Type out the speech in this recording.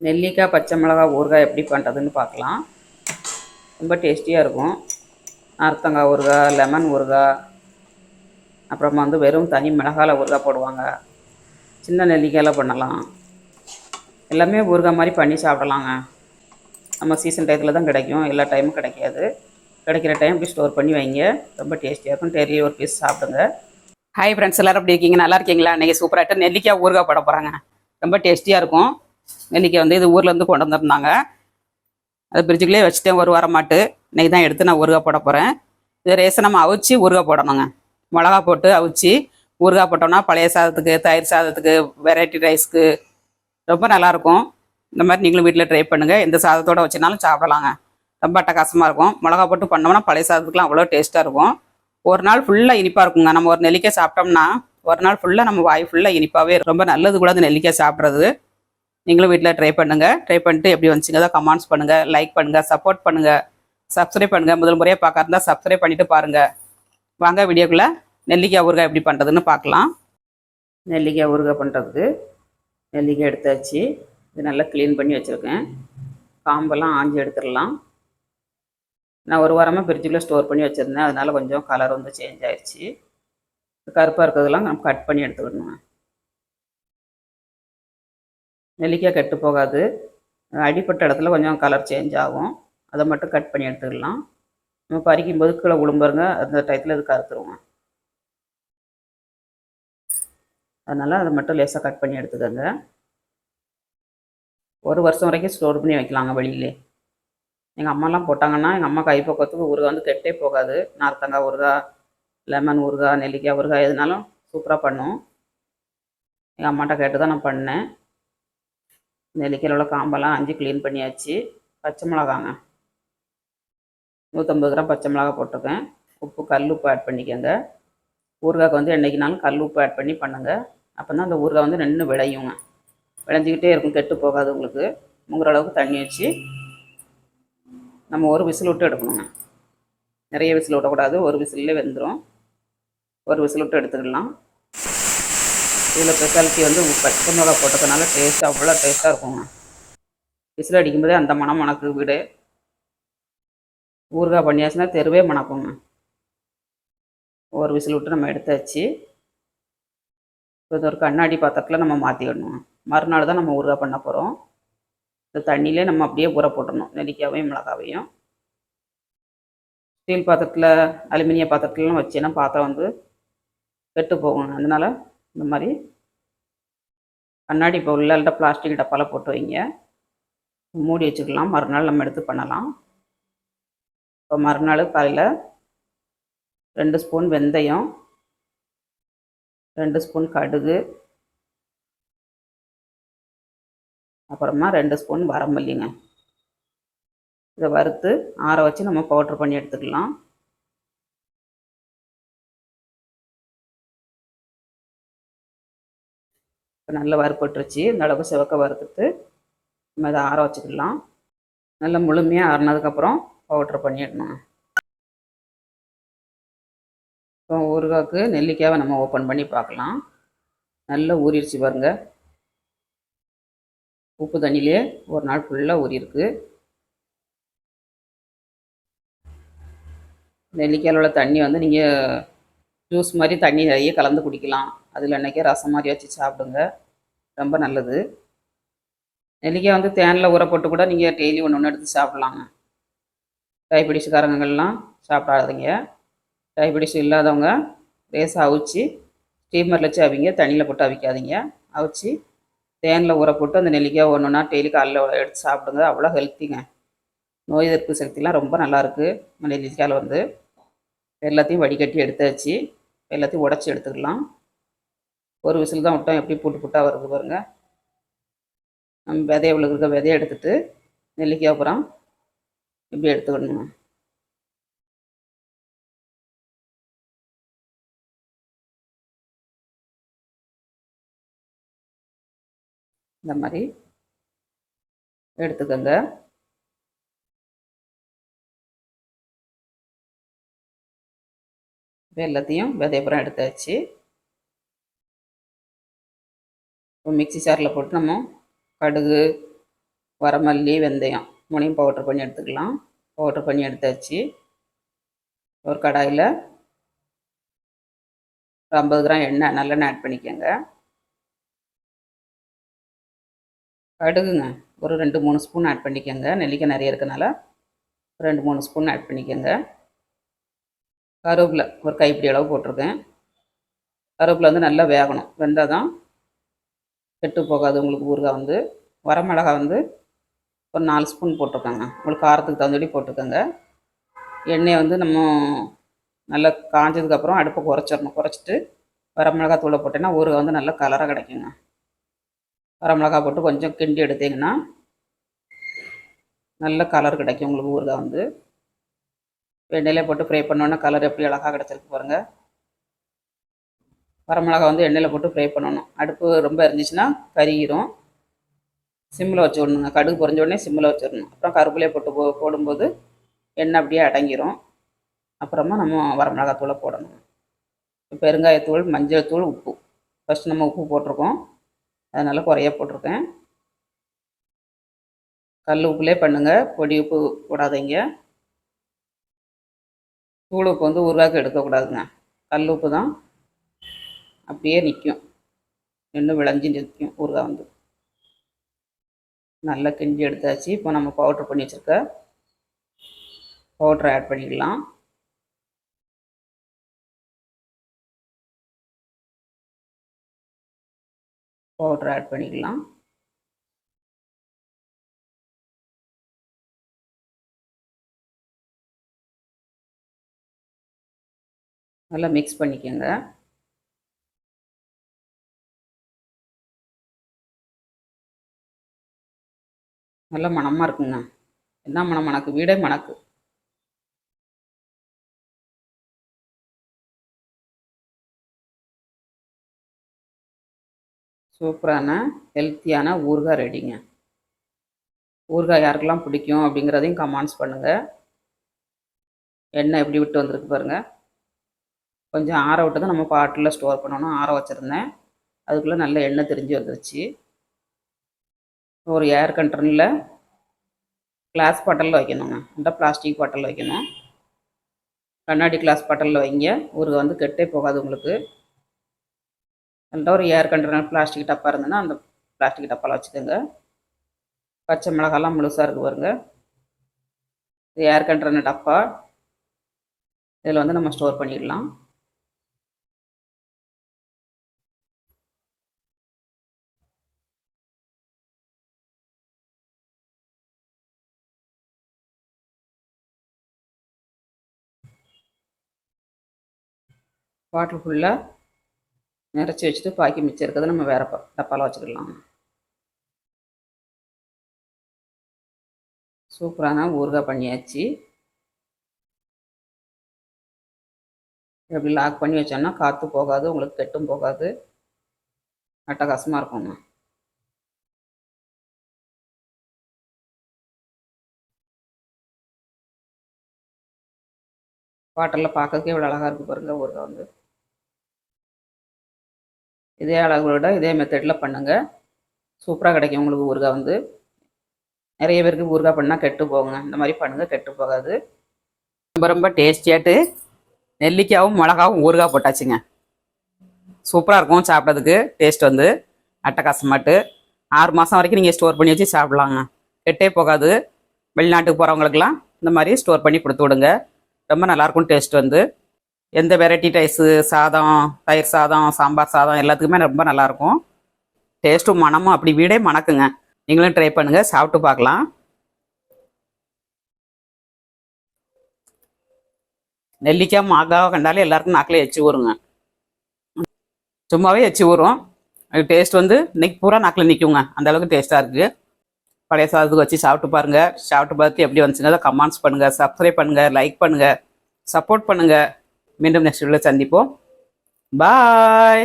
நெல்லிக்காய் பச்சை மிளகாய் ஊறுகாய் எப்படி பண்ணுறதுன்னு பார்க்கலாம். ரொம்ப டேஸ்டியாக இருக்கும். நார்த்தங்காய் ஊறுகாய், லெமன் ஊறுகாய், அப்புறமா வெறும் தனி மிளகாயில் ஊறுகாய் போடுவாங்க. சின்ன நெல்லிக்காயில் பண்ணலாம். எல்லாமே ஊறுகாய் மாதிரி பண்ணி சாப்பிடலாங்க. நம்ம சீசன் டயத்தில் தான் கிடைக்கும், எல்லா டைமும் கிடைக்காது. கிடைக்கிற டைம் இப்படி ஸ்டோர் பண்ணி வைங்க, ரொம்ப டேஸ்டியாக இருக்கும். டெய்லி ஒரு பீஸ் சாப்பிடுங்க. ஹாய் ஃப்ரெண்ட்ஸ், எல்லோரும் எப்படி இருக்கீங்க? நல்லா இருக்கீங்களா? இன்றைக்கி சூப்பராகிட்டு நெல்லிக்காய் ஊறுகாய் போட போகிறாங்க. ரொம்ப டேஸ்டியாக இருக்கும். நெல்லிக்காய் இது ஊர்லேருந்து கொண்டு வந்திருந்தாங்க. அது ஃப்ரிட்ஜுக்குள்ளே வச்சுட்டேன் ஒரு வாரமாட்டு. இன்றைக்கி தான் எடுத்து நான் ஊறுகாய் போட போகிறேன். இது ரேசை நம்ம அவிச்சு ஊறுகாய் போடணுங்க. மிளகா போட்டு அவிச்சு ஊறுகாய் போட்டோம்னா பழைய சாதத்துக்கு, தயிர் சாதத்துக்கு, வெரைட்டி ரைஸ்க்கு ரொம்ப நல்லாயிருக்கும். இந்த மாதிரி நீங்களும் வீட்டில் ட்ரை பண்ணுங்கள். எந்த சாதத்தோடு வச்சுனாலும் சாப்பிடலாங்க. ரொம்ப அட்டகாசமாக இருக்கும். மிளகா போட்டு பண்ணோம்னா பழைய சாதத்துக்குலாம் அவ்வளோ டேஸ்ட்டாக இருக்கும். ஒரு நாள் ஃபுல்லாக இனிப்பாக இருக்குங்க. நம்ம ஒரு நெல்லிக்காய் சாப்பிட்டோம்னா ஒரு நாள் ஃபுல்லாக நம்ம வாய் ஃபுல்லாக இனிப்பாகவே ரொம்ப நல்லது கூட அது நெல்லிக்காய் சாப்பிட்றது. நீங்களும் வீட்டில் ட்ரை பண்ணுங்கள். ட்ரை பண்ணிட்டு எப்படி வந்துச்சுங்க தான் கமெண்ட்ஸ் பண்ணுங்கள், லைக் பண்ணுங்கள், சப்போர்ட் பண்ணுங்கள், சப்ஸ்கிரைப் பண்ணுங்கள். முதல் முறையாக பார்க்கறதா சப்ஸ்கிரைப் பண்ணிவிட்டு பாருங்கள். வாங்க வீடியோக்குள்ளே நெல்லிக்காய் ஊறுகாய் எப்படி பண்ணுறதுன்னு பார்க்கலாம். நெல்லிக்காய் ஊறுகாய் பண்ணுறதுக்கு நெல்லிக்காய் எடுத்தாச்சு. இது நல்லா க்ளீன் பண்ணி வச்சுருக்கேன். காம்பெல்லாம் ஆஞ்சி எடுத்துடலாம். நான் ஒரு வாரமாக ஃப்ரிட்ஜில் ஸ்டோர் பண்ணி வச்சுருந்தேன். அதனால் கொஞ்சம் கலர் சேஞ்ச் ஆயிடுச்சு. கருப்பாக இருக்கிறதெல்லாம் நம்ம கட் பண்ணி எடுத்துக்கணுங்க. நெல்லிக்காய் கெட்டு போகாது. அடிப்பட்ட இடத்துல கொஞ்சம் கலர் சேஞ்ச் ஆகும். அதை மட்டும் கட் பண்ணி எடுத்துக்கலாம். நம்ம பறிக்கும்போது கீழே உளும்புறங்க, அந்த டயத்தில் இது கருத்துருவோங்க. அதனால் அதை மட்டும் லேசாக கட் பண்ணி எடுத்துக்கோங்க. ஒரு வருஷம் வரைக்கும் ஸ்டோர் பண்ணி வைக்கலாங்க வெளியிலே. எங்கள் அம்மாலாம் போட்டாங்கன்னா எங்கள் அம்மா கைப்பக்கத்துக்கு ஊறுகாய் கெட்டே போகாது. நார்த்தங்காய் ஊறுகாய், லெமன் ஊறுகாய், நெல்லிக்காய் ஊறுகாய் எதுனாலும் சூப்பராக பண்ணும். எங்கள் அம்மாட்ட கேட்டு தான் நான் பண்ணேன். நெல்லிக்காயில் உள்ள காம்பெல்லாம் ஆஞ்சி க்ளீன் பண்ணியாச்சு. பச்சை மிளகாங்க 150 கிராம் பச்சை மிளகா போட்டிருக்கேன். உப்பு, கல் உப்பு ஆட் பண்ணிக்கோங்க. ஊறுகாய்க்கு என்றைக்குனாலும் கல் உப்பு ஆட் பண்ணி பண்ணுங்கள். அப்போ தான் அந்த ஊறுகாய் நின்று விளையுங்க. விளைஞ்சிக்கிட்டே இருக்கும், கெட்டு போகாது. உங்களுக்கு முங்குற அளவுக்கு தண்ணி வச்சு நம்ம ஒரு விசில் விட்டு எடுக்கணுங்க. நிறைய விசில் விடக்கூடாது, ஒரு விசிலே வெந்துடும். ஒரு விசில் விட்டு எடுத்துக்கலாம். இதில் ஸ்பெஷாலிட்டி பச்சை மிளகா போட்டதுனால டேஸ்ட் அவ்வளோ டேஸ்ட்டாக இருக்குங்க. விசில் அடிக்கும்போதே அந்த மணம் மணக்கு வீடு. ஊறுகாய் பண்ணியாச்சுன்னா தெருவே மணக்குங்க. ஒரு விசில் விட்டு நம்ம எடுத்தாச்சு. இது ஒரு கண்ணாடி பாத்திரத்தில் நம்ம மாற்றிக்கணும். மறுநாள் தான் நம்ம ஊறுகாய் பண்ண போகிறோம். இந்த தண்ணியிலே நம்ம அப்படியே ஊற போட்டுடணும், நெல்லிக்காவையும் மிளகாவையும். ஸ்டீல் பாத்திரத்தில், அலுமினிய பாத்திரத்துலலாம் வச்சுன்னா பாத்திரம் கெட்டு போகும். அதனால் இந்த மாதிரி கண்ணாடி பவுலில் இல்லை பிளாஸ்டிக் டப்பாவில் போட்டு வைங்க. மூடி வச்சுக்கலாம். மறுநாள் நம்ம எடுத்து பண்ணலாம். இப்போ மறுநாள் காலையில் 2 ஸ்பூன் வெந்தயம், 2 ஸ்பூன் கடுகு, அப்புறமா 2 ஸ்பூன் வரமல்லிங்க. இதை வறுத்து ஆற வச்சு நம்ம பவுட்ரு பண்ணி எடுத்துக்கலாம். இப்போ நல்லா வறுப்பட்டுருச்சு. இந்த அளவுக்கு சிவக்க வறுத்துட்டு நம்ம இதை ஆற வச்சுக்கலாம். நல்லா முழுமையாக ஆறினதுக்கப்புறம் பவுட்ரு பண்ணிடணும். இப்போ ஊறுகாய்க்கு நெல்லிக்காவை நம்ம ஓப்பன் பண்ணி பார்க்கலாம். நல்லா ஊறிடுச்சு பாருங்கள். உப்பு தண்ணியிலே ஒரு நாள் ஃபுல்லாக ஊறியிருக்கு. நெல்லிக்காயில் உள்ள தண்ணி நீங்கள் ஜூஸ் மாதிரி தண்ணி நிறைய கலந்து குடிக்கலாம். அதில் அன்றைக்கே ரசம் மாதிரி வச்சு சாப்பிடுங்க, ரொம்ப நல்லது. நெல்லிக்காய் தேனில் ஊற போட்டு கூட நீங்கள் டெய்லி ஒன்று ஒன்று எடுத்து சாப்பிட்லாங்க. டயபெட்டிஸ்காரங்கள்லாம் சாப்பிடாதீங்க. டயபெட்டிஸ் இல்லாதவங்க லேசாக அவிச்சு ஸ்டீமரில் வச்சு அவிங்க, தண்ணியில் போட்டு அவிக்காதீங்க. அவிச்சு தேனில் ஊற போட்டு அந்த நெல்லிக்காய் ஒன்று ஒன்றா டெய்லி காலையில் எடுத்து சாப்பிடுங்க. அவ்வளோ ஹெல்த்திங்க. நோய் எதிர்ப்பு சக்திலாம் ரொம்ப நல்லாயிருக்கு நெல்லிக்காயில். எல்லாத்தையும் வடிகட்டி எடுத்தாச்சு. எல்லாத்தையும் உடச்சி எடுத்துக்கலாம். ஒரு விசில் தான் விட்டோம். எப்படி புட்டு புட்டாக வருது பாருங்கள். நம்ம விதைய விழுகிற விதையை எடுத்துகிட்டு நெல்லிக்காய் அப்புறம் இப்படி எடுத்துக்கணுங்க. இந்த மாதிரி எடுத்துக்கோங்க. எல்லாத்தையும் விதையப்புறம் எடுத்தாச்சு. இப்போ மிக்சி சாரில் போட்டு நம்ம கடுகு, வரமல்லி, வெந்தயம் 3யும் பவுட்ரு பண்ணி எடுத்துக்கலாம். பவுட்ரு பண்ணி எடுத்தாச்சு. ஒரு கடாயில் ஒரு 50 கிராம் எண்ணெய் நல்லெண்ணெய் ஆட் பண்ணிக்கோங்க. கடுகுங்க ஒரு 2-3 ஸ்பூன் ஆட் பண்ணிக்கோங்க. நெல்லிக்காய் நிறைய இருக்கனால 2-3 ஸ்பூன் ஆட் பண்ணிக்கோங்க. கருவேப்பிலை ஒரு கைப்பிடி அளவு போட்டிருக்கேன். கருவேப்பிலை வந்து நல்லா வேகணும். வெந்தால் தான் கெட்டு போகாது உங்களுக்கு ஊறுகாய் வந்து. வரமிளகா வந்து ஒரு 4 ஸ்பூன் போட்டிருக்கேங்க. உங்களுக்கு காரத்துக்கு தகுந்தபடி போட்டுக்கோங்க. எண்ணெயை வந்து நம்ம நல்லா காஞ்சதுக்கப்புறம் அடுப்பை குறைச்சிடணும். குறைச்சிட்டு வரமிளகா தூளை போட்டேன்னா ஊறுகாய் வந்து நல்லா கலராக கிடைக்குங்க. வரமிளகா போட்டு கொஞ்சம் கிண்டி எடுத்தீங்கன்னா நல்ல கலர் கிடைக்கும் உங்களுக்கு ஊறுகாய் வந்து. எண்ணெயிலே போட்டு ஃப்ரை பண்ணோன்னா கலர் எப்படி அழகாக கிடச்சிருக்கு பாருங்கள். வரமிளகா வந்து எண்ணெயில் போட்டு ஃப்ரை பண்ணணும். அடுப்பு ரொம்ப இருந்துச்சுன்னா கருகிரும். சிம்மில் வச்சு விடணுங்க. கடுகு பொரிஞ்ச உடனே சிம்மில் வச்சிடணும். அப்புறம் கருவேப்பிலையை போட்டு போடும்போது எண்ணெய் அப்படியே அடங்கிரும். அப்புறமா நம்ம வரமிளகாத்தூளை போடணும். பெருங்காயத்தூள், மஞ்சள் தூள், உப்பு. ஃபஸ்ட்டு நம்ம உப்பு போட்டிருக்கோம், அதனால் குறைய போட்டிருக்கேன். கல் உப்புலே பண்ணுங்கள், பொடி உப்பு போடாதீங்க. தூள் உப்பு வந்து ஊறுகாய்க்கு எடுக்கக்கூடாதுங்க. கல் உப்பு தான் அப்படியே நிற்கும், இன்னும் விளைஞ்சி நிற்கும் ஊறுகாய் வந்து. நல்லா கிண்டி எடுத்தாச்சு. இப்போ நம்ம பவுட்ரு பண்ணி வச்சுருக்க பவுட்ரை ஆட் பண்ணிக்கலாம். பவுட்ரு ஆட் பண்ணிக்கலாம். நல்லா மிக்ஸ் பண்ணிக்கோங்க. நல்ல மணமாக இருக்குங்க. என்ன மணம் மணக்கு, வீடே மணக்கு. சூப்பரான ஹெல்த்தியான ஊறுகாய் ரெடிங்க. ஊறுகாய் யாருக்கெல்லாம் பிடிக்கும் அப்படிங்கிறதையும் கமெண்ட்ஸ் பண்ணுங்கள். எண்ணெய் எப்படி விட்டு வந்திருக்கு பாருங்கள். கொஞ்சம் ஆற விட்டு தான் நம்ம பாட்டில் ஸ்டோர் பண்ணணும். ஆற வச்சுருந்தேன், அதுக்குள்ளே நல்ல எண்ணெய் திரிஞ்சு வந்துருச்சு. ஒரு ஏர் கண்டெய்னரில் கிளாஸ் பாட்டிலில் வைக்கணுங்க. இந்த பிளாஸ்டிக் பாட்டில் வைக்கணும். கண்ணாடி கிளாஸ் பாட்டிலில் வைங்க, ஊறுகாய் வந்து கெட்டே போகாது உங்களுக்கு. அதில் ஒரு ஏர் கண்டெய்னர் பிளாஸ்டிக் டப்பா இருந்ததுன்னா அந்த பிளாஸ்டிக் டப்பாவில் வச்சுக்கோங்க. பச்சை மிளகாலாம் முழுசாக இருக்குது பாருங்க. இது ஏர் கண்டெய்னர் டப்பா. இதில் வந்து நம்ம ஸ்டோர் பண்ணிடலாம். பாட்டில் ஃபுல்லாக நிறச்சி வச்சுட்டு பாக்கி மிச்சம் இருக்கிறத நம்ம வேறு டப்பாவில் வச்சுக்கலாம். சூப்பரான ஊறுகாய் பண்ணியாச்சு. எப்படி லாக் பண்ணி வச்சோன்னா காற்று போகாது, உங்களுக்கு கெட்டும் போகாது, அட்டகாசமாக இருக்குங்க. பாட்டிலில் பார்க்கறதுக்கே இவ்வளோ அழகாக இருக்குது பாருங்கள் ஊறுகாய் வந்து. இதே அளவோட இதே மெத்தடில் பண்ணுங்கள், சூப்பராக கிடைக்கும் உங்களுக்கு ஊறுகாய் வந்து. நிறைய பேருக்கு ஊறுகாய் பண்ணால் கெட்டு போகுங்க. இந்த மாதிரி பண்ணுங்கள், கெட்டு போகாது. ரொம்ப ரொம்ப டேஸ்டியாட்டு நெல்லிக்காவும் மிளகாவும் ஊறுகாய் போட்டாச்சுங்க. சூப்பராக இருக்கும் சாப்பிட்றதுக்கு. டேஸ்ட் வந்து அட்டகாசமாட்டு 6 மாதம் வரைக்கும் நீங்கள் ஸ்டோர் பண்ணி வச்சு சாப்பிட்லாங்க, கெட்டே போகாது. வெளிநாட்டுக்கு போகிறவங்களுக்கெல்லாம் இந்த மாதிரி ஸ்டோர் பண்ணி கொடுத்து விடுங்க. ரொம்ப நல்லாயிருக்கும் டேஸ்ட் வந்து. எந்த வெரைட்டி ரைஸு, சாதம், தயிர் சாதம், சாம்பார் சாதம் எல்லாத்துக்குமே ரொம்ப நல்லாயிருக்கும். டேஸ்ட்டும் மனமும் அப்படி வீடே மணக்குங்க. நீங்களும் ட்ரை பண்ணுங்கள், சாப்பிட்டு பார்க்கலாம். நெல்லிக்காய் மாங்காவை கண்டாலே எல்லாருக்கும் நாக்கில் எச்சி ஊறுங்க. சும்மாவே எச்சி ஊறும். அது டேஸ்ட் வந்து இன்னைக்கு பூரா நாக்கில் நிற்குங்க, அந்தளவுக்கு டேஸ்ட்டாக இருக்குது. பழைய சாதத்துக்கு வச்சு சாப்பிட்டு பாருங்கள். சாப்பிட்டு பார்த்து எப்படி வந்துச்சுங்க அதை கமெண்ட்ஸ் பண்ணுங்கள், சப்ஸ்கிரைப் பண்ணுங்கள், லைக் பண்ணுங்கள், சப்போர்ட் பண்ணுங்கள். மீண்டும் நெக்ஸ்ட் வீடியோவில் சந்திப்போம். பாய்.